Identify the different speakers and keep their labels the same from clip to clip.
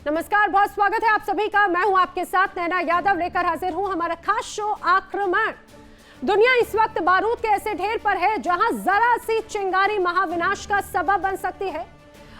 Speaker 1: नमस्कार, बहुत स्वागत है आप सभी का। मैं हूं आपके साथ नैना यादव, लेकर हाजिर हूं हमारा खास शो आक्रमण। दुनिया इस वक्त बारूद के ऐसे ढेर पर है जहां जरा सी चिंगारी महाविनाश का सबब बन सकती है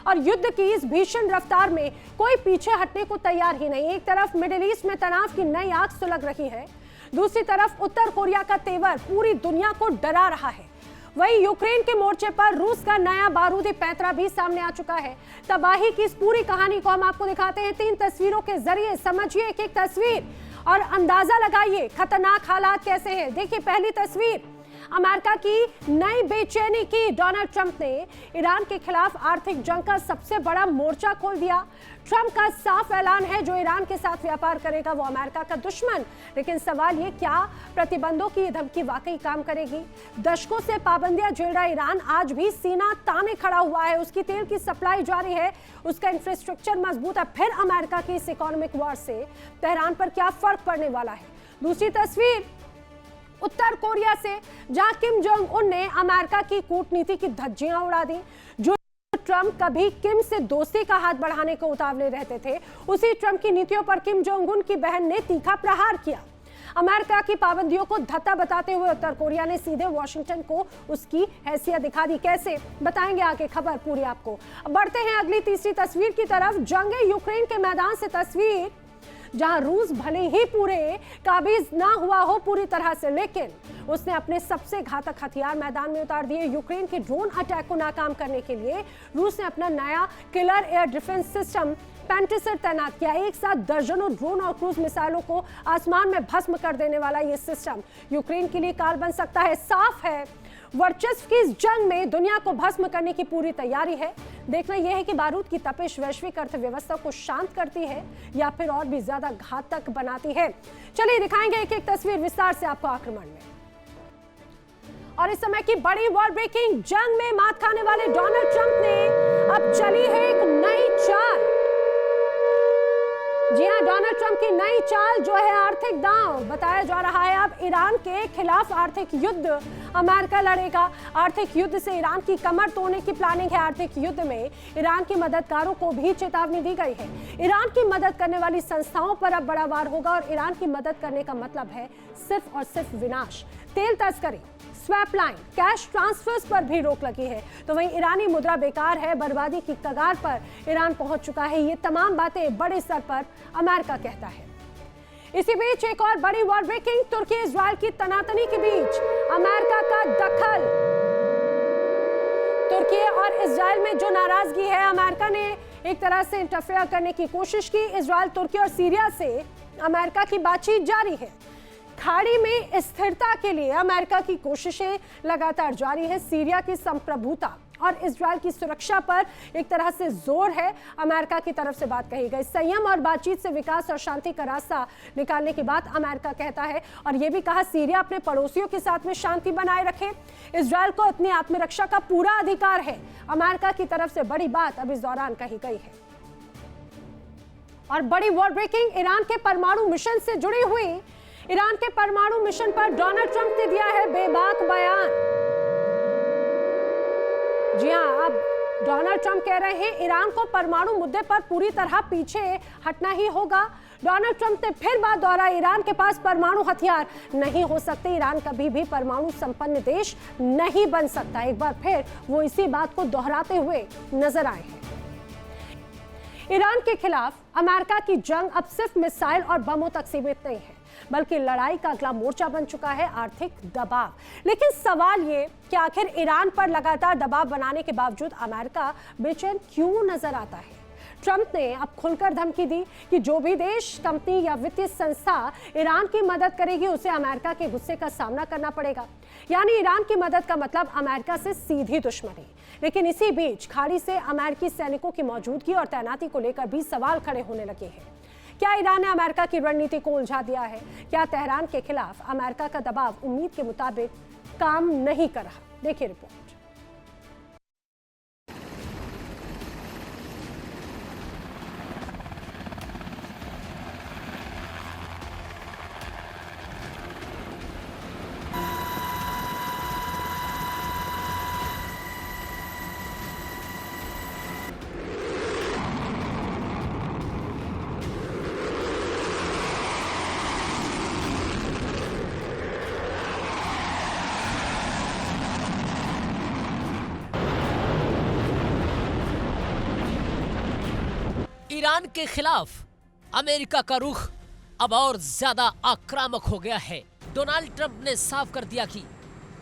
Speaker 1: और युद्ध की इस भीषण रफ्तार में कोई पीछे हटने को तैयार ही नहीं। एक तरफ मिडिल ईस्ट में तनाव की नई आग सुलग रही है, दूसरी तरफ उत्तर कोरिया का तेवर पूरी दुनिया को डरा रहा है। वहीं यूक्रेन के मोर्चे पर रूस का नया बारूदी पैंतरा भी सामने आ चुका है। तबाही की इस पूरी कहानी को हम आपको दिखाते हैं 3 तस्वीरों के जरिए। समझिए एक एक तस्वीर और अंदाजा लगाइए खतरनाक हालात कैसे हैं। देखिए पहली तस्वीर, अमेरिका की नई बेचैनी की। डोनाल्ड ट्रंप ने ईरान के खिलाफ आर्थिक जंग का सबसे बड़ा मोर्चा खोल दिया। ट्रंप का साफ ऐलान है जो ईरान के साथ व्यापार करेगा वो अमेरिका का दुश्मन। लेकिन सवाल ये, क्या प्रतिबंधों की धमकी वाकई काम करेगी? दशकों से पाबंदियां झेल रहा ईरान आज भी सीना ताने खड़ा हुआ है। उसकी तेल की सप्लाई जारी है, उसका इंफ्रास्ट्रक्चर मजबूत है। फिर अमेरिका की इस इकोनॉमिक वॉर से तेहरान पर क्या फर्क पड़ने वाला है? दूसरी तस्वीर, उत्तर कोरिया से, जहां किम जोंग उन ने अमेरिका की कूटनीति की धज्जियां उड़ा दी। जो ट्रंप कभी किम से दोस्ती का हाथ बढ़ाने को उतावले रहते थे, उसी ट्रंप की नीतियों पर किम जोंग उन की बहन ने तीखा प्रहार किया। अमेरिका की पाबंदियों को धत्ता बताते हुए उत्तर कोरिया ने सीधे वॉशिंगटन को उसकी हैसियत दिखा दी। कैसे, बताएंगे आगे खबर पूरी आपको। बढ़ते हैं अगली तीसरी तस्वीर की तरफ। जंग यूक्रेन के मैदान से तस्वीर, जहां रूस भले ही पूरे काबिज ना हुआ हो पूरी तरह से, लेकिन उसने अपने सबसे घातक हथियार मैदान में उतार दिए। यूक्रेन के ड्रोन अटैक को नाकाम करने के लिए रूस ने अपना नया किलर एयर डिफेंस सिस्टम पेंटिसर तैनात किया। एक साथ दर्जनों ड्रोन और क्रूज मिसाइलों को आसमान में भस्म कर देने वाला यह सिस्टम यूक्रेन के लिए काल बन सकता है। साफ है, वर्चस्व की इस जंग में दुनिया को भस्म करने की पूरी तैयारी है। देखना यह है कि बारूद की तपिश वैश्विक अर्थव्यवस्था को शांत करती है या फिर और भी ज्यादा घातक बनाती है। चलिए दिखाएंगे एक एक तस्वीर विस्तार से आपको आक्रमण में। और इस समय की बड़ी वॉर ब्रेकिंग, जंग में मात खाने वाले डोनाल्ड ट्रंप ने अब चली है एक नई चाल। जी हां, डोनाल्ड ट्रंप की नई चाल जो है आर्थिक दांव। बताया जा रहा है अब ईरान के खिलाफ आर्थिक युद्ध अमेरिका लड़ेगा। आर्थिक युद्ध से ईरान की कमर तोड़ने की प्लानिंग है। आर्थिक युद्ध में ईरान के मददगारों को भी चेतावनी दी गई है। ईरान की मदद करने वाली संस्थाओं पर अब बड़ा वार होगा और ईरान की मदद करने का मतलब है सिर्फ और सिर्फ विनाश। तेल तस्करी, स्वैप लाइन, कैश ट्रांसफर्स पर भी रोक लगी है। तो वहीं ईरानी मुद्रा बेकार है, बर्बादी की कगार पर ईरान पहुंच चुका है। ये तमाम बातें बड़े स्तर पर अमेरिका कहता है। इसी बीच एक और बड़ी वॉर ब्रेकिंग, तुर्की इजराइल की तनातनी के बीच अमेरिका का दखल। तुर्की और इजराइल में जो नाराजगी है, अमेरिका ने एक तरह से इंटरफेयर करने की कोशिश की। इजराइल, तुर्की और सीरिया से अमेरिका की बातचीत जारी है। खाड़ी में स्थिरता के लिए अमेरिका की कोशिशें लगातार जारी है। सीरिया की संप्रभुता और इजराइल की सुरक्षा पर एक तरह से जोर है। अमेरिका की तरफ से बात कही गई, संयम और बातचीत से विकास और शांति का रास्ता निकालने की बात अमेरिका कहता है। और यह भी कहा सीरिया अपने पड़ोसियों के साथ में शांति बनाए रखे। इजराइल को अपनी आत्मरक्षा का पूरा अधिकार है, अमेरिका की तरफ से बड़ी बात अब इस दौरान कही गई है। और बड़ी वॉर ब्रेकिंग, ईरान के परमाणु मिशन से जुड़ी हुई। ईरान के परमाणु मिशन पर डोनाल्ड ट्रंप ने दिया है बेबाक बयान। जी हां, अब डोनाल्ड ट्रंप कह रहे हैं ईरान को परमाणु मुद्दे पर पूरी तरह पीछे हटना ही होगा। डोनाल्ड ट्रंप ने फिर बात दोहराई, ईरान के पास परमाणु हथियार नहीं हो सकते, ईरान कभी भी परमाणु संपन्न देश नहीं बन सकता। एक बार फिर वो इसी बात को दोहराते हुए नजर आए हैं। ईरान के खिलाफ अमेरिका की जंग अब सिर्फ मिसाइल और बमों तक सीमित नहीं है, बल्कि लड़ाई का अगला मोर्चा बन चुका है आर्थिक दबाव। लेकिन सवाल ये कि आखिर ईरान पर लगातार दबाव बनाने के बावजूद अमेरिका बेचैन क्यों नजर आता है? ट्रंप ने अब खुलकर धमकी दी कि जो भी देश, कंपनी या वित्तीय संस्था ईरान की मदद करेगी उसे अमेरिका के गुस्से का सामना करना पड़ेगा। यानी ईरान की मदद का मतलब अमेरिका से सीधी दुश्मनी। लेकिन इसी बीच खाड़ी से अमेरिकी सैनिकों की मौजूदगी और तैनाती को लेकर भी सवाल खड़े होने लगे हैं। क्या ईरान ने अमेरिका की रणनीति को उलझा दिया है? क्या तेहरान के खिलाफ अमेरिका का दबाव उम्मीद के मुताबिक काम नहीं कर रहा? देखिए रिपोर्ट।
Speaker 2: ईरान के खिलाफ अमेरिका का रुख अब और ज्यादा आक्रामक हो गया है। डोनाल्ड ट्रंप ने साफ कर दिया कि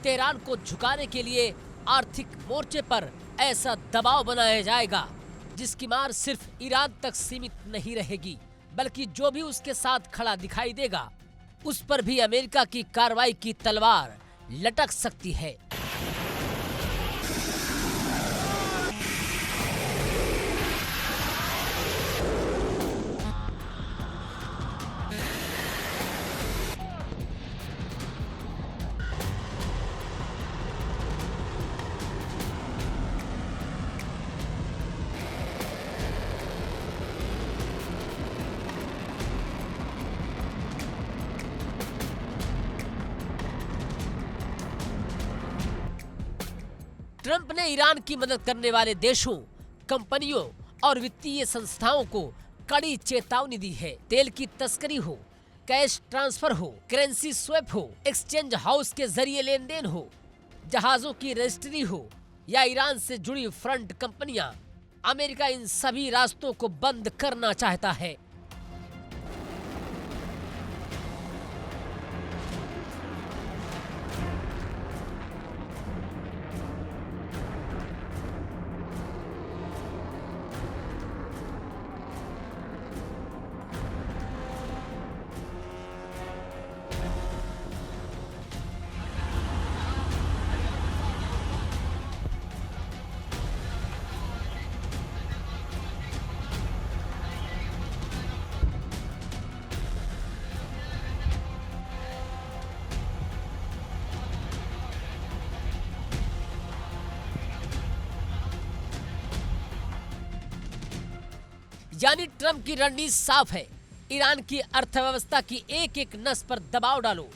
Speaker 2: तेहरान को झुकाने के लिए आर्थिक मोर्चे पर ऐसा दबाव बनाया जाएगा जिसकी मार सिर्फ ईरान तक सीमित नहीं रहेगी, बल्कि जो भी उसके साथ खड़ा दिखाई देगा उस पर भी अमेरिका की कार्रवाई की तलवार लटक सकती है। ट्रंप ने ईरान की मदद करने वाले देशों, कंपनियों और वित्तीय संस्थाओं को कड़ी चेतावनी दी है। तेल की तस्करी हो, कैश ट्रांसफर हो, करेंसी स्वैप हो, एक्सचेंज हाउस के जरिए लेन देन हो, जहाजों की रजिस्ट्री हो या ईरान से जुड़ी फ्रंट कंपनियां, अमेरिका इन सभी रास्तों को बंद करना चाहता है। यानी ट्रंप की रणनीति साफ है, ईरान की अर्थव्यवस्था की एक एक नस पर दबाव डालो,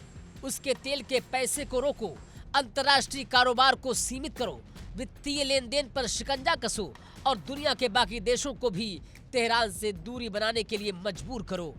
Speaker 2: उसके तेल के पैसे को रोको, अंतर्राष्ट्रीय कारोबार को सीमित करो, वित्तीय लेन देन पर शिकंजा कसो और दुनिया के बाकी देशों को भी तेहरान से दूरी बनाने के लिए मजबूर करो।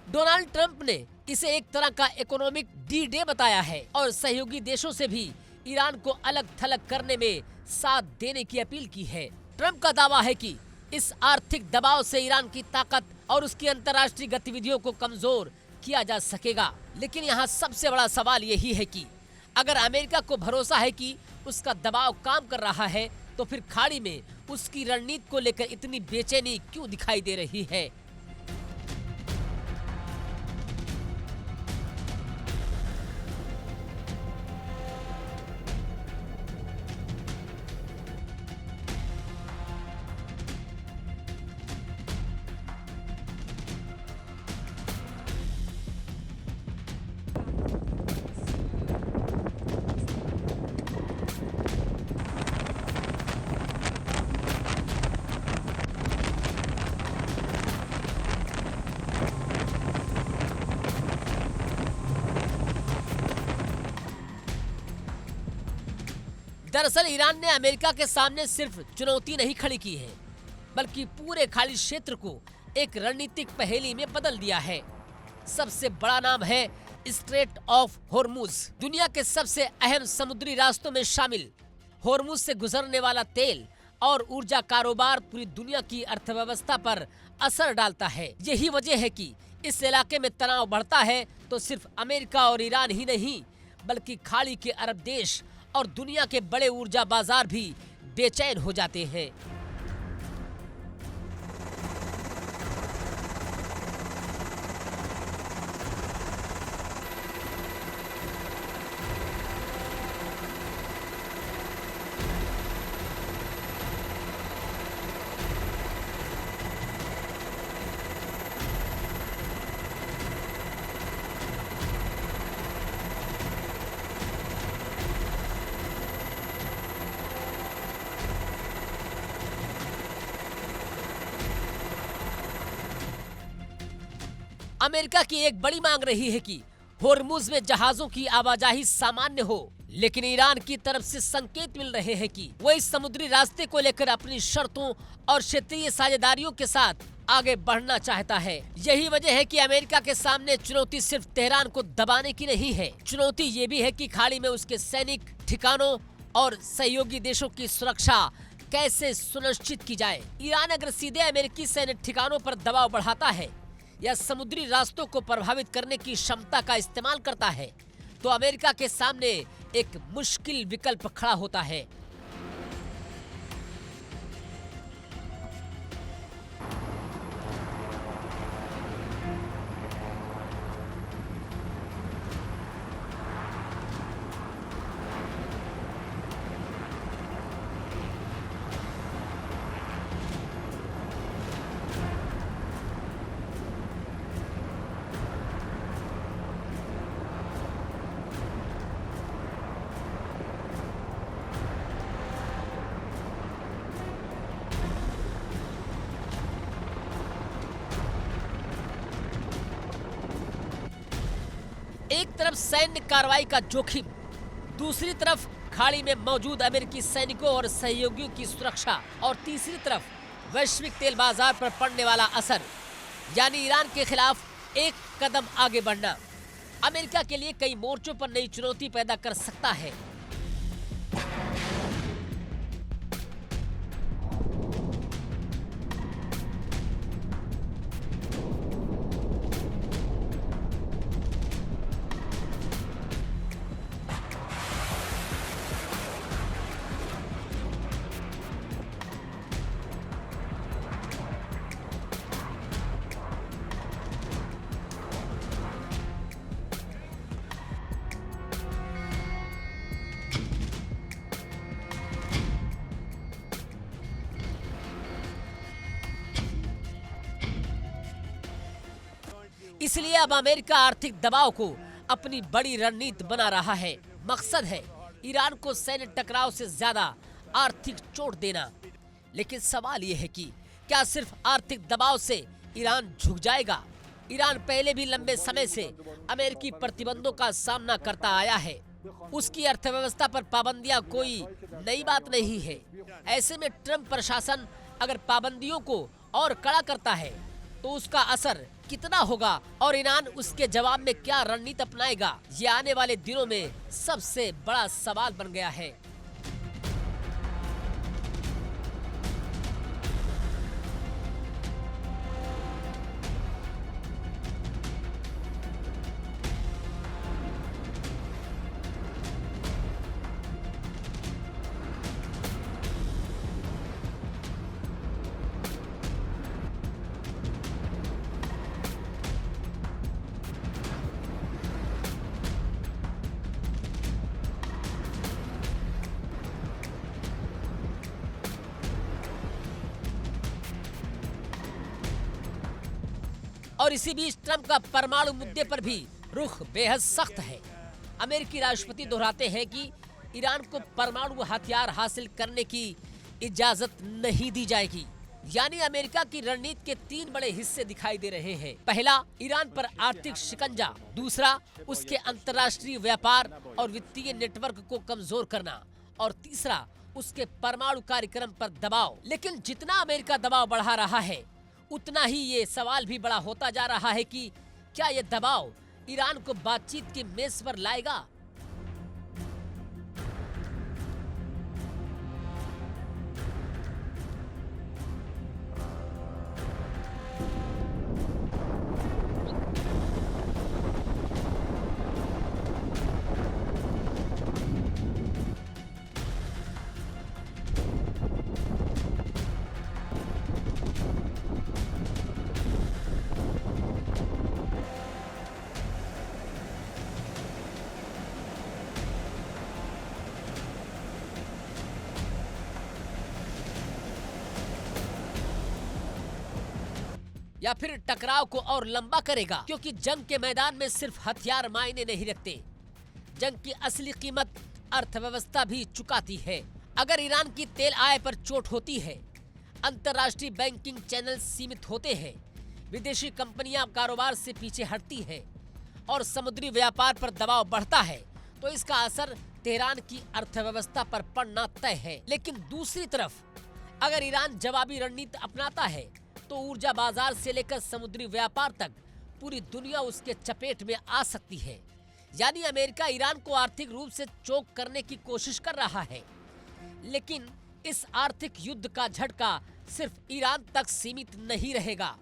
Speaker 2: डोनाल्ड ट्रंप ने इसे एक तरह का इकोनॉमिक डी डे बताया है और सहयोगी देशों से भी ईरान को अलग थलग करने में साथ देने की अपील की है। ट्रंप का दावा है कि इस आर्थिक दबाव से ईरान की ताकत और उसकी अंतर्राष्ट्रीय गतिविधियों को कमजोर किया जा सकेगा। लेकिन यहाँ सबसे बड़ा सवाल यही है कि अगर अमेरिका को भरोसा है कि उसका दबाव काम कर रहा है, तो फिर खाड़ी में उसकी रणनीति को लेकर इतनी बेचैनी क्यों दिखाई दे रही है। दरअसल ईरान ने अमेरिका के सामने सिर्फ चुनौती नहीं खड़ी की है, बल्कि पूरे खाड़ी क्षेत्र को एक रणनीतिक पहेली में बदल दिया है। सबसे बड़ा नाम है स्ट्रेट ऑफ होर्मुज। दुनिया के सबसे अहम समुद्री रास्तों में शामिल होर्मुज से गुजरने वाला तेल और ऊर्जा कारोबार पूरी दुनिया की अर्थव्यवस्था पर असर डालता है। यही वजह है कि इस इलाके में तनाव बढ़ता है तो सिर्फ अमेरिका और ईरान ही नहीं, बल्कि खाड़ी के अरब देश और दुनिया के बड़े ऊर्जा बाजार भी बेचैन हो जाते हैं। अमेरिका की एक बड़ी मांग रही है कि होर्मुज में जहाजों की आवाजाही सामान्य हो, लेकिन ईरान की तरफ से संकेत मिल रहे हैं कि वो इस समुद्री रास्ते को लेकर अपनी शर्तों और क्षेत्रीय साझेदारियों के साथ आगे बढ़ना चाहता है। यही वजह है कि अमेरिका के सामने चुनौती सिर्फ तेहरान को दबाने की नहीं है, चुनौती ये भी है कि खाड़ी में उसके सैनिक ठिकानों और सहयोगी देशों की सुरक्षा कैसे सुनिश्चित की जाए। ईरान अगर सीधे अमेरिकी सैन्य ठिकानों पर दबाव बढ़ाता है या समुद्री रास्तों को प्रभावित करने की क्षमता का इस्तेमाल करता है, तो अमेरिका के सामने एक मुश्किल विकल्प खड़ा होता है। एक तरफ सैन्य कार्रवाई का जोखिम, दूसरी तरफ खाड़ी में मौजूद अमेरिकी सैनिकों और सहयोगियों की सुरक्षा, और तीसरी तरफ वैश्विक तेल बाजार पर पड़ने वाला असर, यानी ईरान के खिलाफ एक कदम आगे बढ़ना अमेरिका के लिए कई मोर्चों पर नई चुनौती पैदा कर सकता है। इसलिए अब अमेरिका आर्थिक दबाव को अपनी बड़ी रणनीति बना रहा है। मकसद है ईरान को सैन्य टकराव से ज्यादा आर्थिक चोट देना। लेकिन सवाल यह है कि क्या सिर्फ आर्थिक दबाव से ईरान झुक जाएगा? ईरान पहले भी लंबे समय से अमेरिकी प्रतिबंधों का सामना करता आया है। उसकी अर्थव्यवस्था पर पाबंदियां कोई नई बात नहीं है। ऐसे में ट्रंप प्रशासन अगर पाबंदियों को और कड़ा करता है तो उसका असर कितना होगा और ईरान उसके जवाब में क्या रणनीति अपनाएगा, ये आने वाले दिनों में सबसे बड़ा सवाल बन गया है। और इसी बीच ट्रंप का परमाणु मुद्दे पर भी रुख बेहद सख्त है। अमेरिकी राष्ट्रपति दोहराते हैं कि ईरान को परमाणु हथियार हासिल करने की इजाजत नहीं दी जाएगी। यानी अमेरिका की रणनीति के तीन बड़े हिस्से दिखाई दे रहे हैं। पहला, ईरान पर आर्थिक शिकंजा। दूसरा, उसके अंतर्राष्ट्रीय व्यापार और वित्तीय नेटवर्क को कमजोर करना। और तीसरा, उसके परमाणु कार्यक्रम पर दबाव। लेकिन जितना अमेरिका दबाव बढ़ा रहा है, उतना ही ये सवाल भी बड़ा होता जा रहा है कि क्या ये दबाव ईरान को बातचीत की मेज पर लाएगा? या फिर टकराव को और लंबा करेगा? क्योंकि जंग के मैदान में सिर्फ हथियार मायने नहीं रखते। जंग की असली कीमत अर्थव्यवस्था भी चुकाती है। अगर ईरान की तेल आय पर चोट होती है, अंतर्राष्ट्रीय बैंकिंग चैनल सीमित होते हैं विदेशी कंपनियां कारोबार से पीछे हटती हैं और समुद्री व्यापार पर दबाव बढ़ता है तो इसका असर तेहरान की अर्थव्यवस्था पर पड़ना तय है। लेकिन दूसरी तरफ अगर ईरान जवाबी रणनीति अपनाता है तो ऊर्जा बाजार से लेकर समुद्री व्यापार तक पूरी दुनिया उसके चपेट में आ सकती है। यानी अमेरिका ईरान को आर्थिक रूप से चोक करने की कोशिश कर रहा है, लेकिन इस आर्थिक युद्ध का झटका सिर्फ ईरान तक सीमित नहीं रहेगा।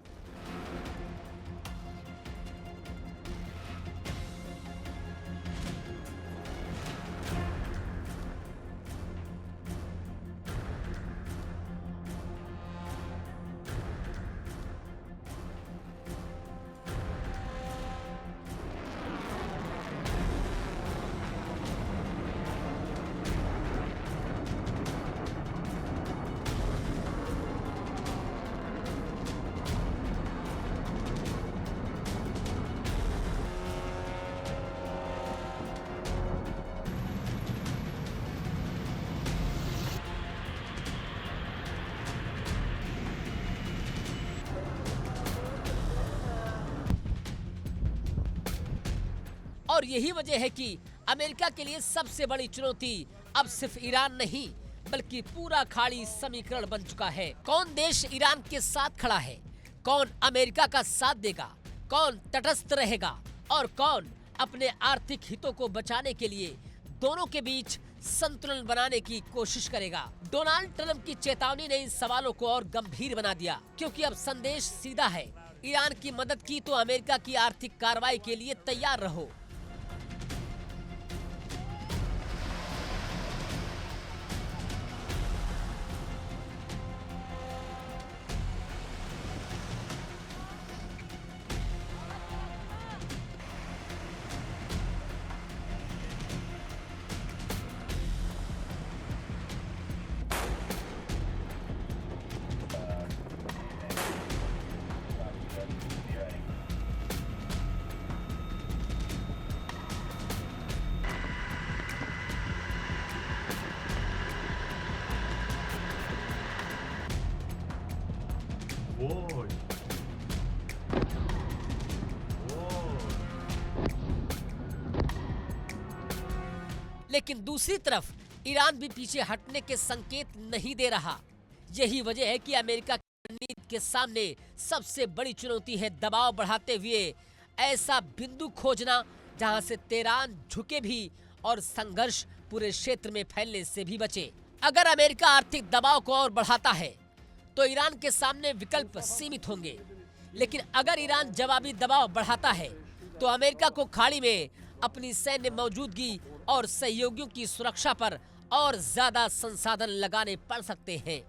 Speaker 2: और यही वजह है कि अमेरिका के लिए सबसे बड़ी चुनौती अब सिर्फ ईरान नहीं बल्कि पूरा खाड़ी समीकरण बन चुका है। कौन देश ईरान के साथ खड़ा है, कौन अमेरिका का साथ देगा, कौन तटस्थ रहेगा और कौन अपने आर्थिक हितों को बचाने के लिए दोनों के बीच संतुलन बनाने की कोशिश करेगा। डोनाल्ड ट्रंप की चेतावनी ने इन सवालों को और गंभीर बना दिया, क्योंकि अब संदेश सीधा है, ईरान की मदद की तो अमेरिका की आर्थिक कार्रवाई के लिए तैयार रहो।
Speaker 3: Ой.
Speaker 2: लेकिन दूसरी तरफ ईरान भी पीछे हटने के संकेत नहीं दे रहा। यही वजह है कि अमेरिका की रणनीति के सामने सबसे बड़ी चुनौती है दबाव बढ़ाते हुए ऐसा बिंदु खोजना जहां से तेहरान झुके भी और संघर्ष पूरे क्षेत्र में फैलने से भी बचे। अगर अमेरिका आर्थिक दबाव को और बढ़ाता है तो ईरान के सामने विकल्प सीमित होंगे, लेकिन अगर ईरान जवाबी दबाव बढ़ाता है तो अमेरिका को खाड़ी में अपनी सैन्य मौजूदगी और सहयोगियों की सुरक्षा पर और ज्यादा संसाधन लगाने पड़ सकते हैं।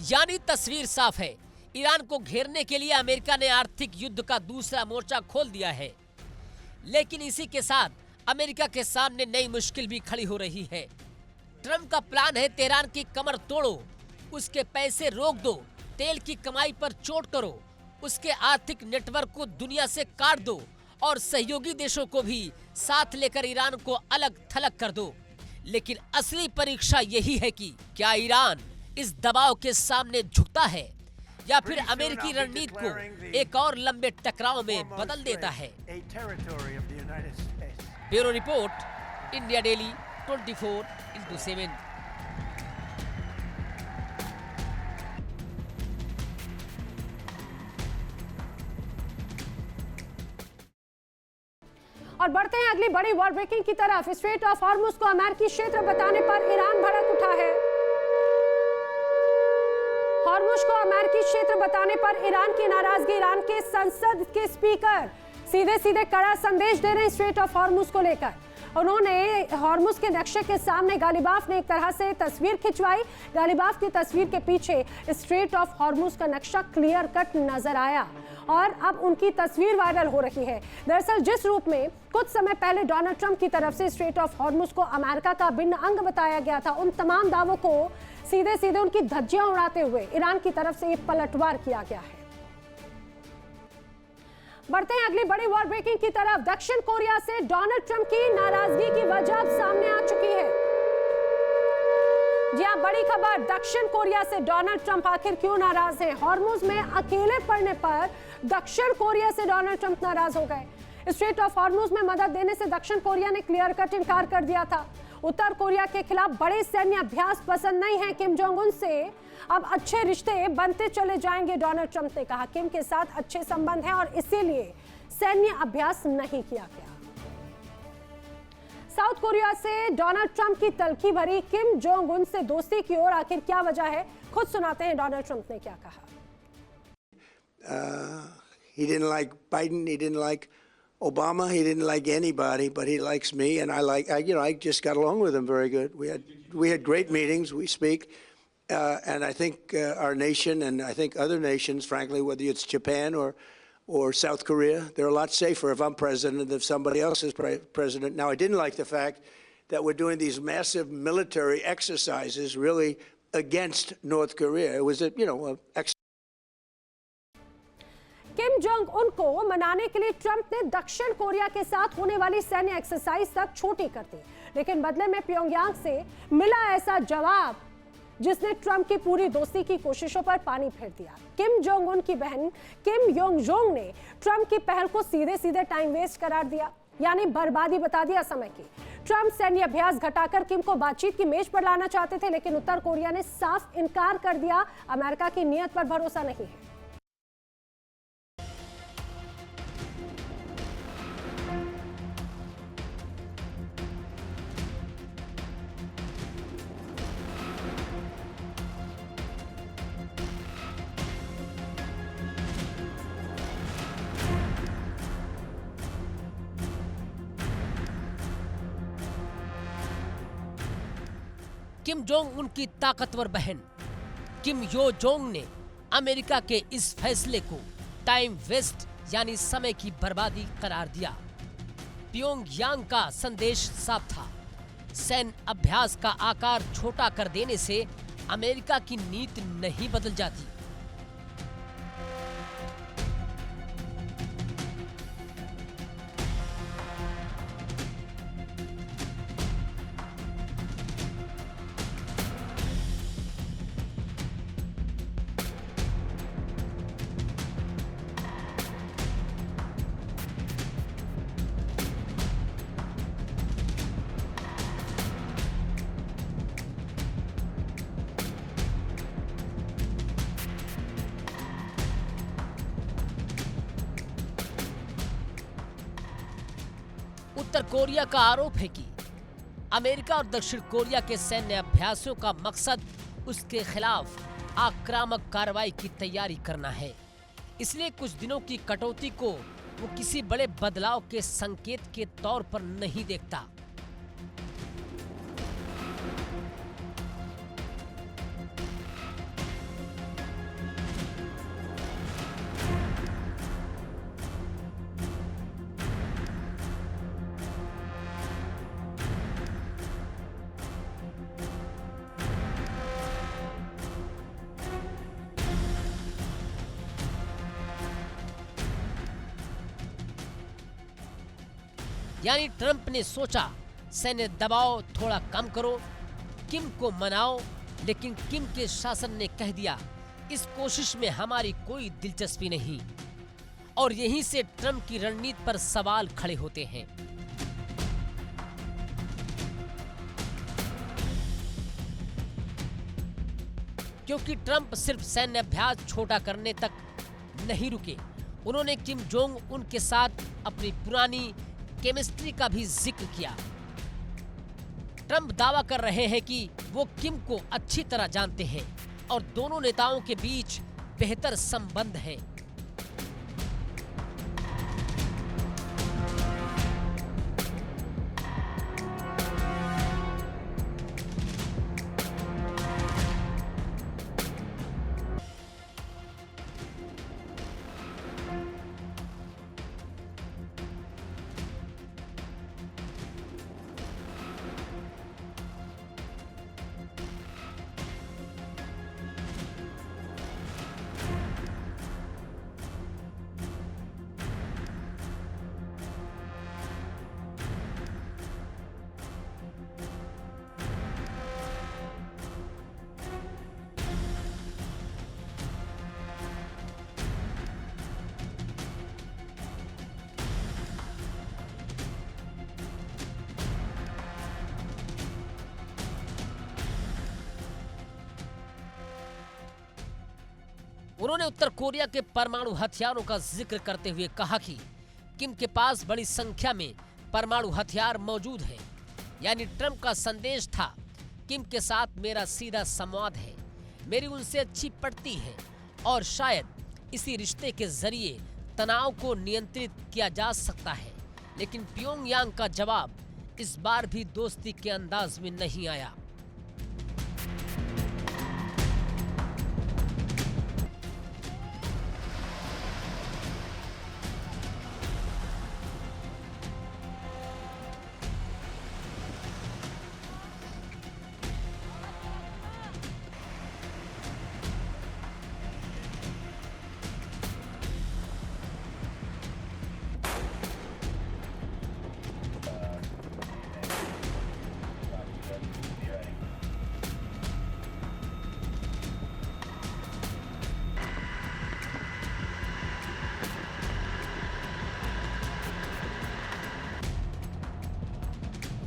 Speaker 2: यानी तस्वीर साफ है, ईरान को घेरने के लिए अमेरिका ने आर्थिक युद्ध का दूसरा मोर्चा खोल दिया है। लेकिन इसी के साथ अमेरिका के सामने नई मुश्किल भी खड़ी हो रही है। ट्रंप का प्लान है तेहरान की कमर तोड़ो, उसके पैसे रोक दो, तेल की कमाई पर चोट करो, उसके आर्थिक नेटवर्क को दुनिया से काट दो और सहयोगी देशों को भी साथ लेकर ईरान को अलग थलग कर दो। लेकिन असली परीक्षा यही है कि क्या ईरान इस दबाव के सामने झुकता है या फिर अमेरिकी रणनीति को एक और लंबे टकराव में बदल देता है। Bureau report, India daily 24x7।
Speaker 1: और बढ़ते हैं अगली बड़ी वॉर ब्रेकिंग की तरफ। स्ट्रेट ऑफ हॉर्मुज को अमेरिकी क्षेत्र बताने पर ईरान भड़क उठा है। हॉर्मुज को अमेरिकी क्षेत्र बताने पर ईरान की नाराजगी। ईरान के संसद के स्पीकर सीधे सीधे कड़ा संदेश दे रहे हैं स्ट्रेट ऑफ हॉर्मुज को लेकर। उन्होंने हॉर्मुज के नक्शे के सामने गालिबाफ ने एक तरह से तस्वीर खिंचवाई। गालिबाफ की तस्वीर के पीछे स्ट्रेट ऑफ हॉर्मुज का नक्शा क्लियर कट नजर आया और अब उनकी तस्वीर वायरल हो रही है। दरअसल जिस रूप में कुछ समय पहले डोनाल्ड ट्रंप की तरफ से स्ट्रेट ऑफ हॉर्मुज को अमेरिका का भिन्न अंग बताया गया था, उन तमाम दावों को सीधे सीधे उनकी धज्जियां उड़ाते हुए ईरान की तरफ से ये पलटवार किया गया है। बढ़ते हैं अगली बड़ी वॉर ब्रेकिंग की तरफ। दक्षिण कोरिया से डोनाल्ड ट्रंप की नाराजगी की वजह अब सामने आ चुकी है। जी हाँ, बड़ी खबर दक्षिण कोरिया से डोनाल्ड ट्रंप आखिर क्यों नाराज हैं? हॉर्मुज में अकेले पड़ने पर दक्षिण कोरिया से डोनाल्ड ट्रंप नाराज हो गए। स्ट्रेट ऑफ हॉर्मुज में मदद देने से दक्षिण कोरिया ने क्लियर कट इनकार कर दिया था। उत्तर कोरिया के खिलाफ बड़े सैन्य अभ्यास पसंद नहीं है किम जोंग उन से। अब अच्छे रिश्ते बनते चले जाएंगे, डोनाल्ड ट्रंप ने कहा। किम के साथ अच्छे संबंध हैं और इसीलिए सैन्य अभ्यास नहीं किया गया। साउथ कोरिया से डोनाल्ड ट्रंप की तल्खी भरी किम जोंग उन से दोस्ती की ओर आखिर क्या वजह है, खुद सुनाते हैं डोनाल्ड ट्रंप ने क्या कहा।
Speaker 3: He didn't like Biden. He didn't like Obama. He didn't like anybody, but he likes me, and I just got along with him very good. We had great meetings. We speak, and I think our nation, and I think other nations, frankly, whether it's Japan or South Korea, they're a lot safer if I'm president than if somebody else is president. Now, I didn't like the fact that we're doing these massive military exercises really against North Korea. It was
Speaker 1: Kim Jong Un को मनाने के लिए Trump ने दक्षिण Korea के साथ होने वाली सैन्य एक्सरसाइज तक छोटी कर दी, लेकिन बदले में प्योंगयांग से मिला ऐसा जवाब जिसने ट्रंप की पूरी दोस्ती की कोशिशों पर पानी फेर दिया। किम जोंग उन की बहन किम योंग जोंग ने ट्रंप की पहल को सीधे सीधे टाइम वेस्ट करार दिया, यानी बर्बादी बता दिया समय की। ट्रंप सैन्य अभ्यास घटाकर किम को बातचीत की मेज पर लाना चाहते थे, लेकिन उत्तर कोरिया ने साफ इनकार कर दिया। अमेरिका की नीयत पर भरोसा नहीं है।
Speaker 2: किम जोंग उन की ताकतवर बहन किम यो जोंग ने अमेरिका के इस फैसले को टाइम वेस्ट यानी समय की बर्बादी करार दिया। प्योंगयांग का संदेश साफ था, सैन्य अभ्यास का आकार छोटा कर देने से अमेरिका की नीति नहीं बदल जाती। उत्तर कोरिया का आरोप है कि अमेरिका और दक्षिण कोरिया के सैन्य अभ्यासों का मकसद उसके खिलाफ आक्रामक कार्रवाई की तैयारी करना है। इसलिए कुछ दिनों की कटौती को वो किसी बड़े बदलाव के संकेत के तौर पर नहीं देखता। यानी ट्रंप ने सोचा सैन्य दबाव थोड़ा कम करो, किम को मनाओ, लेकिन किम के शासन ने कह दिया इस कोशिश में हमारी कोई दिलचस्पी नहीं। और यहीं से ट्रंप की रणनीति पर सवाल खड़े होते हैं। क्योंकि ट्रंप सिर्फ सैन्य अभ्यास छोटा करने तक नहीं रुके, उन्होंने किम जोंग उन के साथ अपनी पुरानी केमिस्ट्री का भी जिक्र किया। ट्रंप दावा कर रहे हैं कि वो किम को अच्छी तरह जानते हैं और दोनों नेताओं के बीच बेहतर संबंध हैं। उन्होंने उत्तर कोरिया के परमाणु हथियारों का जिक्र करते हुए कहा कि किम के पास बड़ी संख्या में परमाणु हथियार मौजूद हैं। यानी ट्रंप का संदेश था, किम के साथ मेरा सीधा संवाद है, मेरी उनसे अच्छी पड़ती है और शायद इसी रिश्ते के जरिए तनाव को नियंत्रित किया जा सकता है। लेकिन प्योंगयांग का जवाब इस बार भी दोस्ती के अंदाज में नहीं आया।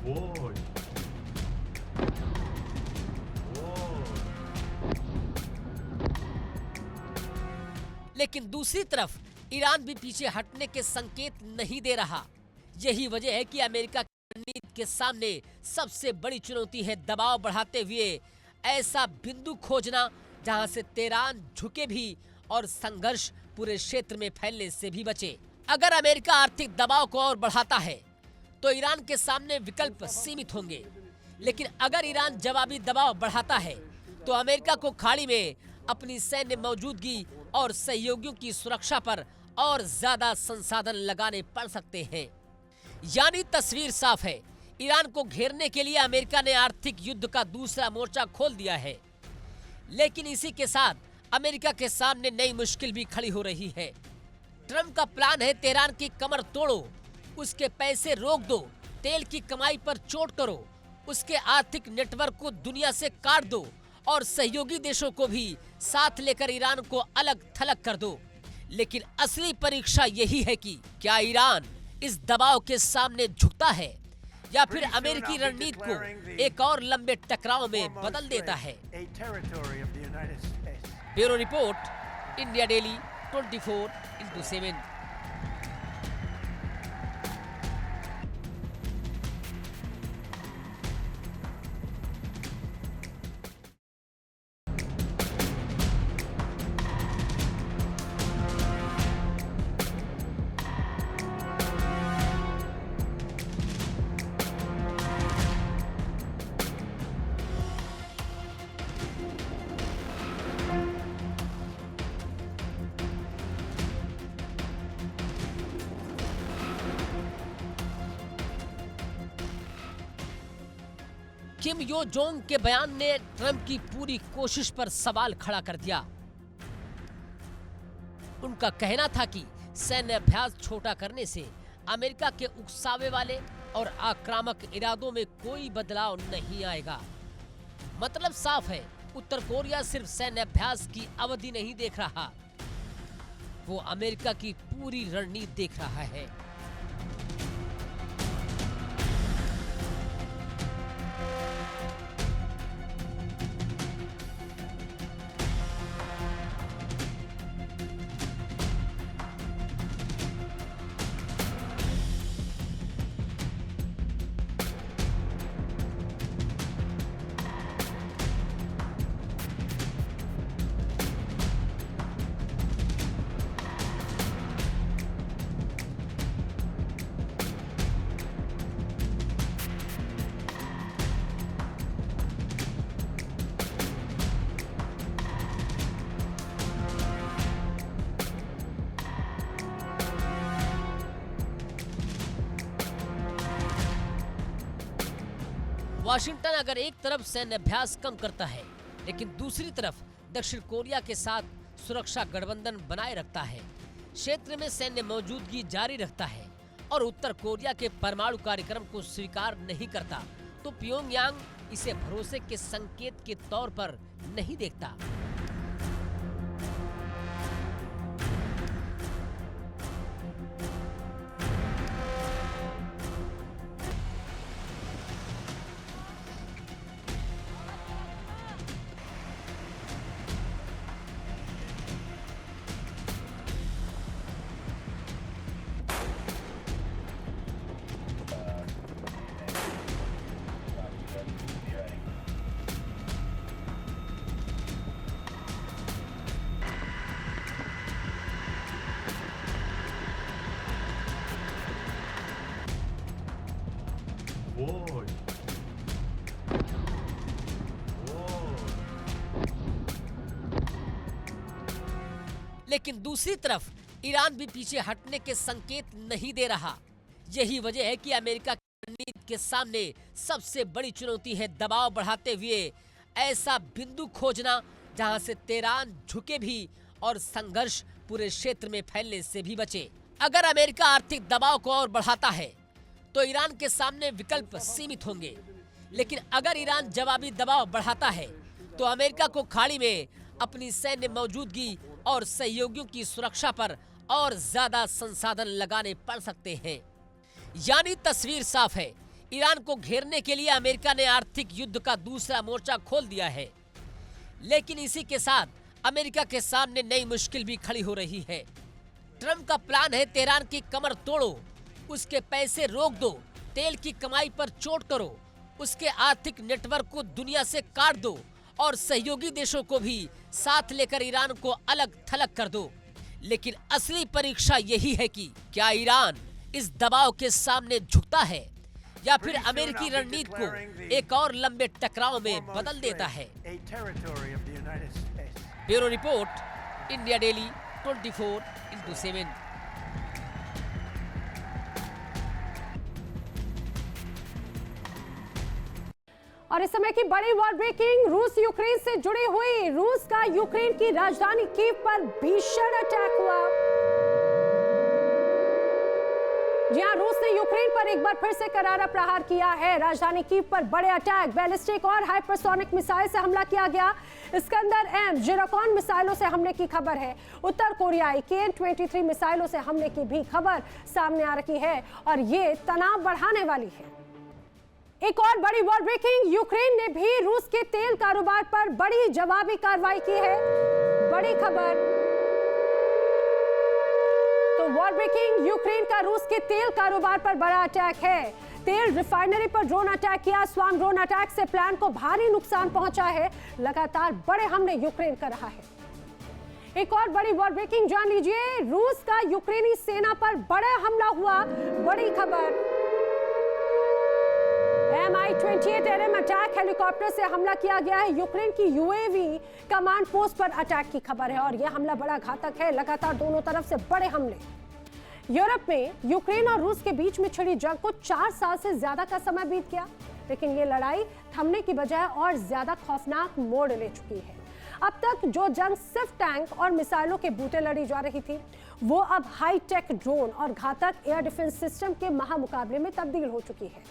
Speaker 4: Whoa.
Speaker 2: लेकिन दूसरी तरफ ईरान भी पीछे हटने के संकेत नहीं दे रहा। यही वजह है कि अमेरिका की रणनीति के सामने सबसे बड़ी चुनौती है दबाव बढ़ाते हुए ऐसा बिंदु खोजना जहां से तेहरान झुके भी और संघर्ष पूरे क्षेत्र में फैलने से भी बचे। अगर अमेरिका आर्थिक दबाव को और बढ़ाता है तो ईरान के सामने विकल्प सीमित होंगे, लेकिन अगर ईरान जवाबी दबाव बढ़ाता है तो अमेरिका को खाड़ी में अपनी सैन्य मौजूदगी और सहयोगियों की सुरक्षा पर और ज्यादा संसाधन लगाने पड़ सकते हैं। यानी तस्वीर साफ है, ईरान को घेरने के लिए अमेरिका ने आर्थिक युद्ध का दूसरा मोर्चा खोल दिया है। लेकिन इसी के साथ अमेरिका के सामने नई मुश्किल भी खड़ी हो रही है। ट्रंप का प्लान है तेहरान की कमर तोड़ो, उसके पैसे रोक दो, तेल की कमाई पर चोट करो, उसके आर्थिक नेटवर्क को दुनिया से काट दो और सहयोगी देशों को भी साथ लेकर ईरान को अलग थलग कर दो। लेकिन असली परीक्षा यही है कि क्या ईरान इस दबाव के सामने झुकता है या फिर अमेरिकी रणनीति को एक और लंबे टकराव में बदल देता है। Bureau report, India daily 24x7। किम यो जोंग के बयान ने ट्रंप की पूरी कोशिश पर सवाल खड़ा कर दिया। उनका कहना था कि सैन्य अभ्यास छोटा करने से अमेरिका के उकसावे वाले और आक्रामक इरादों में कोई बदलाव नहीं आएगा। मतलब साफ है, उत्तर कोरिया सिर्फ सैन्य अभ्यास की अवधि नहीं देख रहा, वो अमेरिका की पूरी रणनीति देख रहा है। वाशिंगटन अगर एक तरफ सैन्य अभ्यास कम करता है, लेकिन दूसरी तरफ दक्षिण कोरिया के साथ सुरक्षा गठबंधन बनाए रखता है, क्षेत्र में सैन्य मौजूदगी जारी रखता है और उत्तर कोरिया के परमाणु कार्यक्रम को स्वीकार नहीं करता, तो प्योंगयांग इसे भरोसे के संकेत के तौर पर नहीं देखता।
Speaker 4: Ой.
Speaker 2: लेकिन दूसरी तरफ ईरान भी पीछे हटने के संकेत नहीं दे रहा। यही वजह है कि अमेरिका की रणनीति के सामने सबसे बड़ी चुनौती है दबाव बढ़ाते हुए ऐसा बिंदु खोजना जहां से तेहरान झुके भी और संघर्ष पूरे क्षेत्र में फैलने से भी बचे। अगर अमेरिका आर्थिक दबाव को और बढ़ाता है तो ईरान के सामने विकल्प सीमित होंगे, लेकिन अगर ईरान जवाबी दबाव बढ़ाता है तो अमेरिका को खाड़ी में अपनी सैन्य मौजूदगी और सहयोगियों की सुरक्षा पर और ज्यादा संसाधन लगाने पड़ सकते हैं। यानी तस्वीर साफ है, ईरान को घेरने के लिए अमेरिका ने आर्थिक युद्ध का दूसरा मोर्चा खोल दिया है। लेकिन इसी के साथ अमेरिका के सामने नई मुश्किल भी खड़ी हो रही है। ट्रंप का प्लान है तेहरान की कमर तोड़ो, उसके पैसे रोक दो, तेल की कमाई पर चोट करो, उसके आर्थिक नेटवर्क को दुनिया से काट दो और सहयोगी देशों को भी साथ लेकर ईरान को अलग थलग कर दो। लेकिन असली परीक्षा यही है कि क्या ईरान इस दबाव के सामने झुकता है या फिर अमेरिकी रणनीति को एक और लंबे टकराव में बदल देता है। Bureau report, India daily 24/7।
Speaker 1: और इस समय की बड़ी वॉर ब्रेकिंग, रूस यूक्रेन से जुड़ी हुई। रूस का यूक्रेन की राजधानी कीव पर भीषण अटैक हुआ। जी हां, रूस ने यूक्रेन पर एक बार फिर से करारा प्रहार किया है। राजधानी कीव पर बड़े अटैक, बैलिस्टिक और हाइपरसोनिक मिसाइल से हमला किया गया। इस्कंदर-M जिरोकॉन मिसाइलों से हमले की खबर है। उत्तर कोरियाई KN-23 मिसाइलों से हमले की भी खबर सामने आ रही है और ये तनाव बढ़ाने वाली है। एक और बड़ी वॉर ब्रेकिंग, यूक्रेन ने भी रूस के तेल कारोबार पर बड़ी जवाबी कार्रवाई की है। बड़ी खबर, तो वॉर ब्रेकिंग, यूक्रेन का रूस के तेल कारोबार पर बड़ा अटैक है। तेल रिफाइनरी पर ड्रोन अटैक किया। स्वाम ड्रोन अटैक से प्लांट को भारी नुकसान पहुंचा है। लगातार बड़े हमले यूक्रेन कर रहा है। एक और बड़ी वॉर ब्रेकिंग जान लीजिए, रूस का यूक्रेनी सेना पर बड़ा हमला हुआ। बड़ी खबर, Mi-28 अटैक हेलीकॉप्टर से हमला किया गया है। यूक्रेन की UAV कमांड पोस्ट पर अटैक की खबर है और यह हमला बड़ा घातक है। लगातार दोनों तरफ से बड़े हमले। यूरोप में यूक्रेन और रूस के बीच में छिड़ी जंग को 4 साल से ज्यादा का समय बीत गया, लेकिन ये लड़ाई थमने की बजाय और ज्यादा खौफनाक मोड़ ले चुकी है। अब तक जो जंग सिर्फ टैंक और मिसाइलों के बूते लड़ी जा रही थी, वो अब हाईटेक ड्रोन और घातक एयर डिफेंस सिस्टम के महामुकाबले में तब्दील हो चुकी है।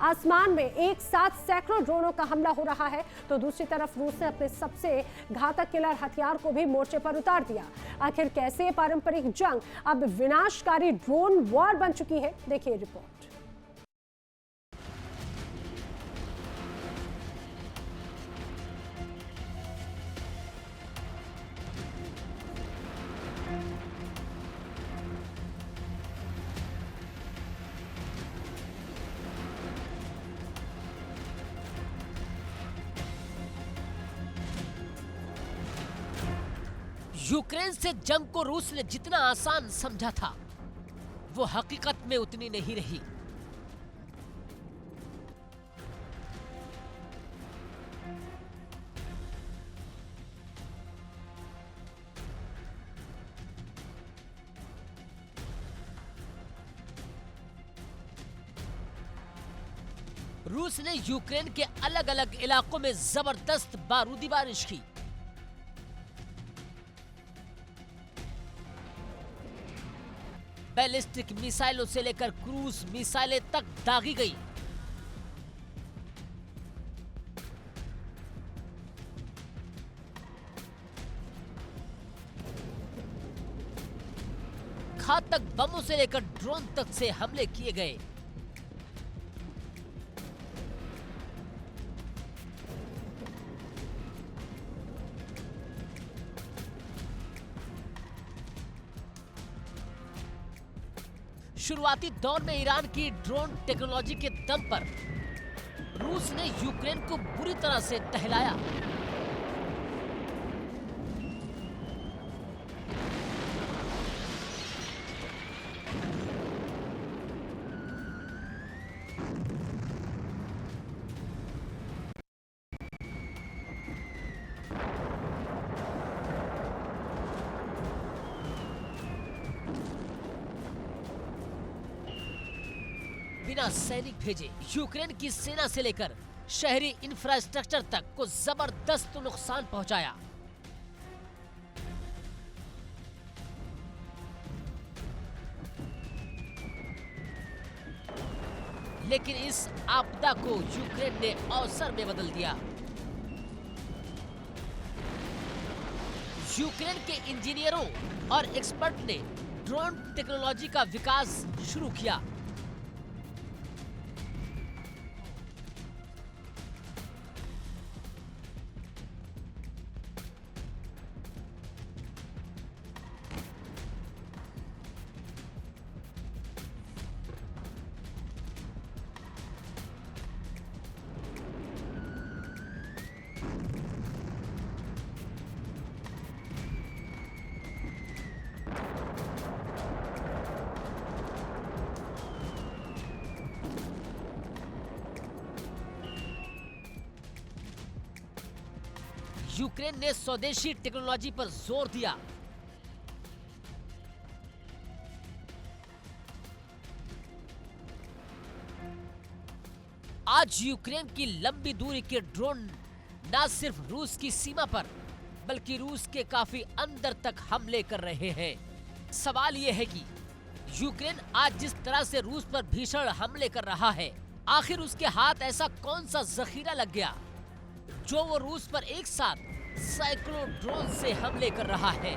Speaker 1: आसमान में एक साथ सैकड़ों ड्रोनों का हमला हो रहा है, तो दूसरी तरफ रूस ने अपने सबसे घातक किलर हथियार को भी मोर्चे पर उतार दिया। आखिर कैसे ये पारंपरिक जंग अब विनाशकारी ड्रोन वॉर बन चुकी है, देखिए रिपोर्ट।
Speaker 2: यूक्रेन से जंग को रूस ने जितना आसान समझा था, वो हकीकत में उतनी नहीं रही। रूस ने यूक्रेन के अलग अलग इलाकों में जबरदस्त बारूदी बारिश की। बैलिस्टिक मिसाइलों से लेकर क्रूज मिसाइलें तक दागी गई। घातक बमों से लेकर ड्रोन तक से हमले किए गए। शुरुआती दौर में ईरान की ड्रोन टेक्नोलॉजी के दम पर रूस ने यूक्रेन को बुरी तरह से टहलाया। बिना सैनिक भेजे यूक्रेन की सेना से लेकर शहरी इंफ्रास्ट्रक्चर तक को जबरदस्त नुकसान पहुंचाया। लेकिन इस आपदा को यूक्रेन ने अवसर में बदल दिया। यूक्रेन के इंजीनियरों और एक्सपर्ट ने ड्रोन टेक्नोलॉजी का विकास शुरू किया। यूक्रेन ने स्वदेशी टेक्नोलॉजी पर जोर दिया। आज यूक्रेन की लंबी दूरी के ड्रोन न सिर्फ रूस की सीमा पर बल्कि रूस के काफी अंदर तक हमले कर रहे हैं। सवाल यह है कि यूक्रेन आज जिस तरह से रूस पर भीषण हमले कर रहा है, आखिर उसके हाथ ऐसा कौन सा जखीरा लग गया जो वो रूस पर एक साथ सैकड़ों ड्रोन से हमले कर रहा है।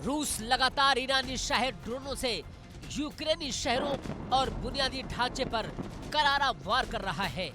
Speaker 2: रूस लगातार ईरानी शहर ड्रोनों से यूक्रेनी शहरों और बुनियादी ढांचे पर करारा वार कर रहा है।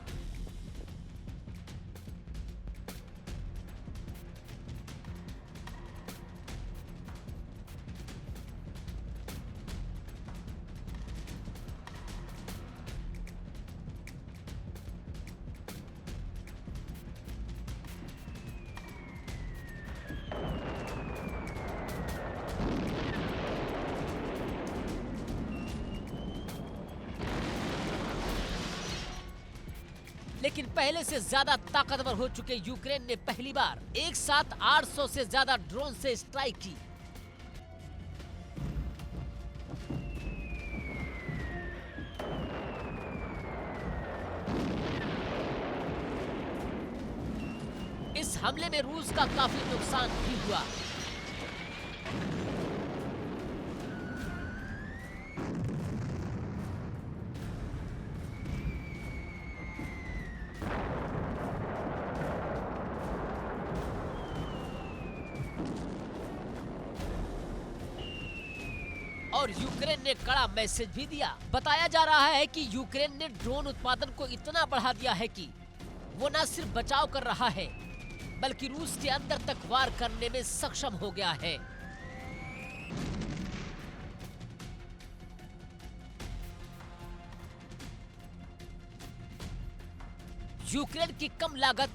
Speaker 2: लेकिन पहले से ज्यादा ताकतवर हो चुके यूक्रेन ने पहली बार एक साथ 800 से ज्यादा ड्रोन से स्ट्राइक की। इस हमले में रूस का काफी नुकसान भी हुआ। और यूक्रेन ने कड़ा मैसेज भी दिया। बताया जा रहा है कि यूक्रेन ने ड्रोन उत्पादन को इतना बढ़ा दिया है कि वो न सिर्फ बचाव कर रहा है बल्कि रूस के अंदर तक वार करने में सक्षम हो गया है। यूक्रेन की कम लागत,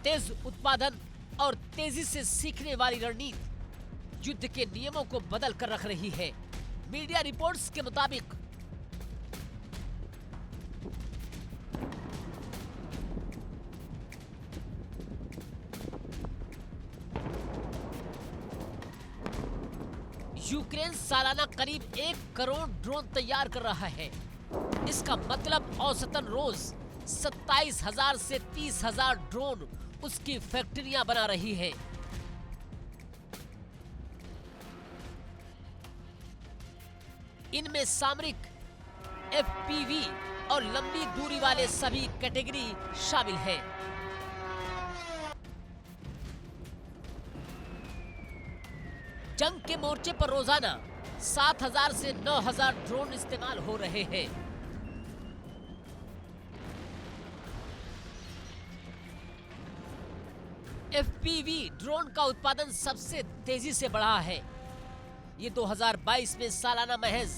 Speaker 2: तेज उत्पादन और तेजी से सीखने वाली रणनीति युद्ध के नियमों को बदल कर रख रही है। मीडिया रिपोर्ट्स के मुताबिक यूक्रेन सालाना करीब 1 करोड़ ड्रोन तैयार कर रहा है। इसका मतलब औसतन रोज 27,000 से 30,000 ड्रोन उसकी फैक्ट्रियां बना रही है। इनमें सामरिक, FPV और लंबी दूरी वाले सभी कैटेगरी शामिल हैं। जंग के मोर्चे पर रोजाना 7,000 से 9,000 ड्रोन इस्तेमाल हो रहे हैं। FPV ड्रोन का उत्पादन सबसे तेजी से बढ़ा है। ये 2022 में सालाना महज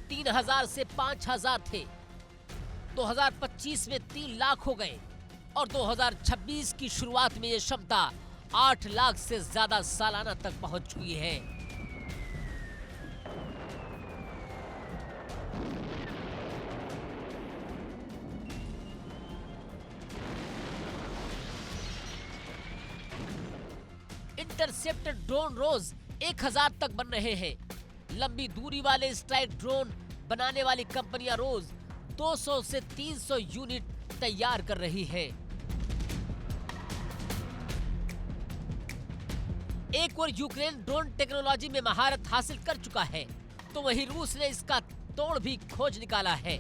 Speaker 2: 3,000 से 5,000 थे। 2025 में 3 लाख हो गए और 2026 की शुरुआत में ये क्षमता 8 लाख से ज्यादा सालाना तक पहुंच चुकी है। इंटरसेप्टर ड्रोन रोज 1000 तक बन रहे हैं। लंबी दूरी वाले स्ट्राइक ड्रोन बनाने वाली कंपनियां रोज 200 से 300 यूनिट तैयार कर रही हैं। एक और यूक्रेन ड्रोन टेक्नोलॉजी में महारत हासिल कर चुका है, तो वहीं रूस ने इसका तोड़ भी खोज निकाला है।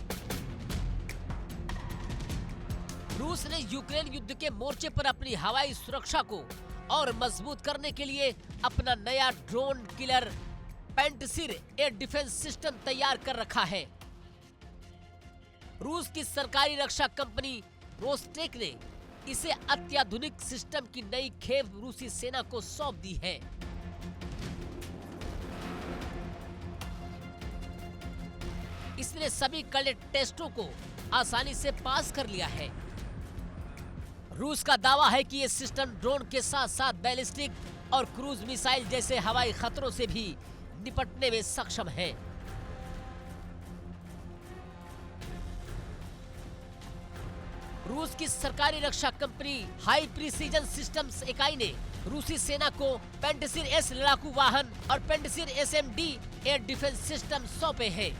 Speaker 2: रूस ने यूक्रेन युद्ध के मोर्चे पर अपनी हवाई सुरक्षा को और मजबूत करने के लिए अपना नया drone killer Pantsir air defence system तैयार कर रखा है। रूस की सरकारी रक्षा कंपनी रोस्टेक ने इसे अत्याधुनिक सिस्टम की नई खेप रूसी सेना को सौंप दी है। इसने सभी कड़े टेस्टों को आसानी से पास कर लिया है। रूस का दावा है कि यह सिस्टम ड्रोन के साथ साथ बैलिस्टिक और क्रूज मिसाइल जैसे हवाई खतरों से भी निपटने में सक्षम है। रूस की सरकारी रक्षा कंपनी हाई प्रिसीजन सिस्टम्स इकाई ने रूसी सेना को पेंटसिर एस लड़ाकू वाहन और पेंटसिर SMD एयर डिफेंस सिस्टम सौंपे हैं।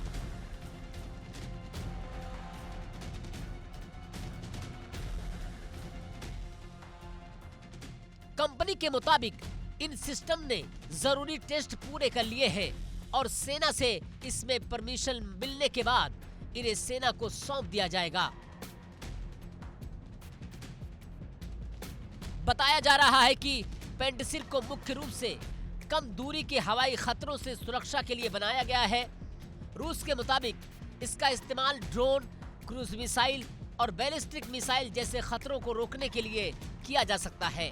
Speaker 2: कंपनी के मुताबिक इन सिस्टम ने जरूरी टेस्ट पूरे कर लिए हैं और सेना से इसमें परमिशन मिलने के बाद इन्हें सेना को सौंप दिया जाएगा। बताया जा रहा है कि पेंटसिर को मुख्य रूप से कम दूरी के हवाई खतरों से सुरक्षा के लिए बनाया गया है। रूस के मुताबिक इसका इस्तेमाल ड्रोन, क्रूज मिसाइल और बैलिस्टिक मिसाइल जैसे खतरों को रोकने के लिए किया जा सकता है।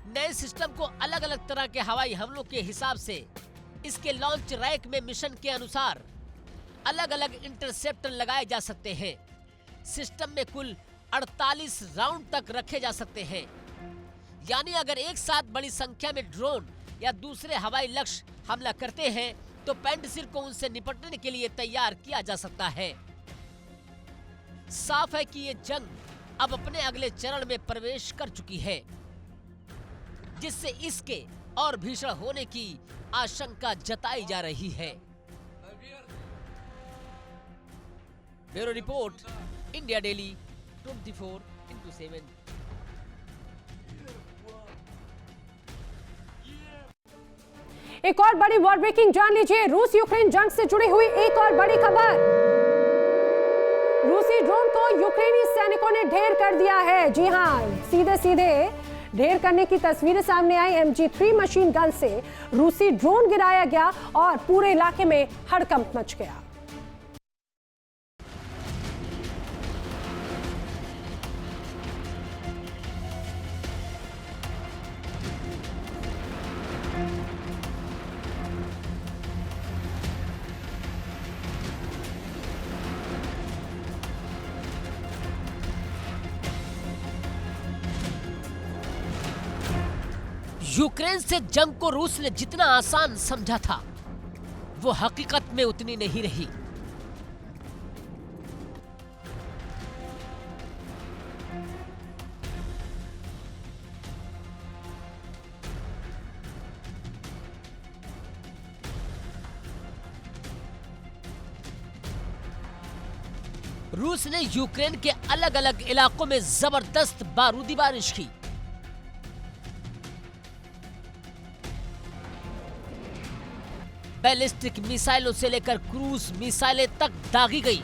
Speaker 2: नए सिस्टम को अलग अलग तरह के हवाई हमलों के हिसाब से इसके लॉन्च रैक में मिशन के अनुसार अलग अलग इंटरसेप्टर लगाए जा सकते हैं। सिस्टम में कुल 48 राउंड तक रखे जा सकते हैं। यानी अगर एक साथ बड़ी संख्या में ड्रोन या दूसरे हवाई लक्ष्य हमला करते हैं तो पेंटसिर को उनसे निपटने के लिए तैयार किया जा सकता है। साफ है कि ये जंग अब अपने अगले चरण में प्रवेश कर चुकी है, जिससे इसके और भीषण होने की आशंका जताई जा रही है। Bureau report, India daily 24x7।
Speaker 1: एक और बड़ी वॉर ब्रेकिंग जान लीजिए। रूस यूक्रेन जंग से जुड़ी हुई एक और बड़ी खबर। रूसी ड्रोन को यूक्रेनी सैनिकों ने ढेर कर दिया है। जी हां, सीधे सीधे ढेर करने की तस्वीरें सामने आई। MG3 मशीन गन से रूसी ड्रोन गिराया गया और पूरे इलाके में हड़कंप मच गया।
Speaker 2: यूक्रेन से जंग को रूस ने जितना आसान समझा था, वो हकीकत में उतनी नहीं रही। रूस ने यूक्रेन के अलग अलग इलाकों में जबरदस्त बारूदी बारिश की। बैलिस्टिक मिसाइलों से लेकर क्रूज मिसाइलें तक दागी गई।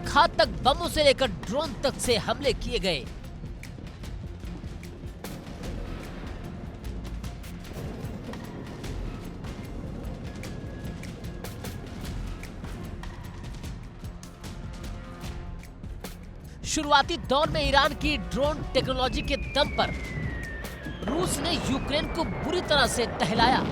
Speaker 2: घातक बमों से लेकर ड्रोन तक से हमले किए गए। शुरुआती दौर में ईरान की ड्रोन टेक्नोलॉजी के दम पर रूस ने यूक्रेन को बुरी तरह से टहलाया।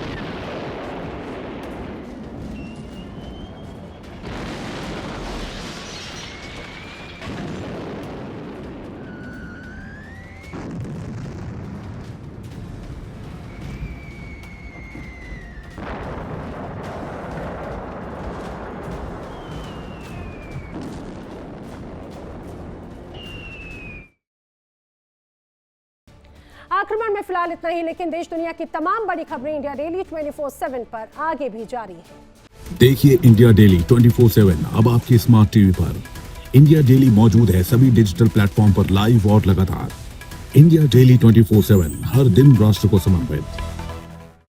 Speaker 1: आक्रमण में फिलहाल इतना ही, लेकिन देश दुनिया की तमाम बड़ी खबरें इंडिया डेली 24/7 पर आगे भी जारी है।
Speaker 4: देखिए इंडिया डेली 24/7 अब आपके स्मार्ट टीवी पर। इंडिया डेली मौजूद है सभी डिजिटल प्लेटफॉर्म पर लाइव और लगातार। इंडिया डेली 24/7 हर दिन राष्ट्र को समर्पित।